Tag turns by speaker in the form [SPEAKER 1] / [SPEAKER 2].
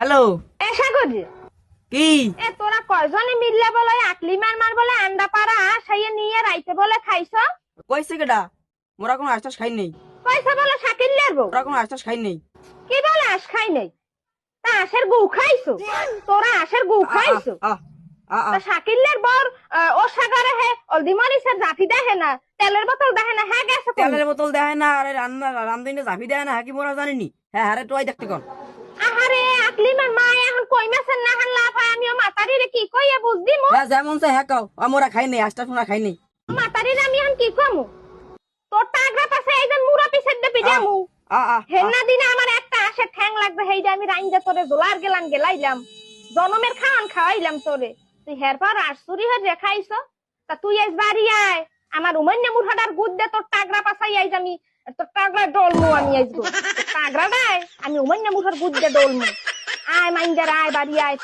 [SPEAKER 1] Hello.
[SPEAKER 2] এসা করি
[SPEAKER 1] কি
[SPEAKER 2] তোরা কয়জনে মিললে বলে আকলি মার বলে আন্ডা পাড়া সাইয়ে নিয়ে রাইতে বলে খাইছ
[SPEAKER 1] কইছে কেডা? মোরা কোনো আশ্বাস খাই নেই।
[SPEAKER 2] পয়সা বলে শাকিল লেরবো
[SPEAKER 1] মোরা কোনো আশ্বাস খাই নেই।
[SPEAKER 2] কি বলে আস খাই নাই তা আশের গু খাইছো তোরা আশের গু খাইছো তা শাকিলের বর ও সাগরে হে অলদি মরিসের জাফি দেখে না তেলের বোতল দেখে না হ্যাঁ গেছে কোন?
[SPEAKER 1] তেলের বোতল দেয় না, আরে রান্না রান্ধইনে জাফি দেয় না, কি মোরা জানিনি? হ্যাঁ আরে তুই দেখতে কোন?
[SPEAKER 2] আহারে আকলি মার মা এখন কই মাছের না হান লাভ হয় আমিও মাতারি রে কি কইয়া বুঝদি মো
[SPEAKER 1] হ্যাঁ যেমন চাই হ্যাঁ কাও, মোরা খাই নেই, আশ্বাস মোরা খাই নেই।
[SPEAKER 2] মাতারি রে আমি এখন কি কমু তোর টাগরা পাশে এইজন মুরা পিছের দে পিজামু হেন্না দিনে আমার একটা আসে ঠ্যাং লাগবে হেইটা আমি রাইন্দা তোরে দোলার গেলাইলাম জনমের খাওয়ান খাওয়াইলাম তোরে তুই হেরপর আশুরি হয়ে রেখাইছ তা তুই আজ বাড়ি আয় আমার উমান্য মুঠাটার গুদ দে তোর টাগরা পাশাই আইজ আমি তোর টাগরা ডলমু আমি আইজগো টাগরা নাই আমি উমান্য মুঠার গুদ দে ডলমু আয় মাইন্দার আয় বাড়ি আয়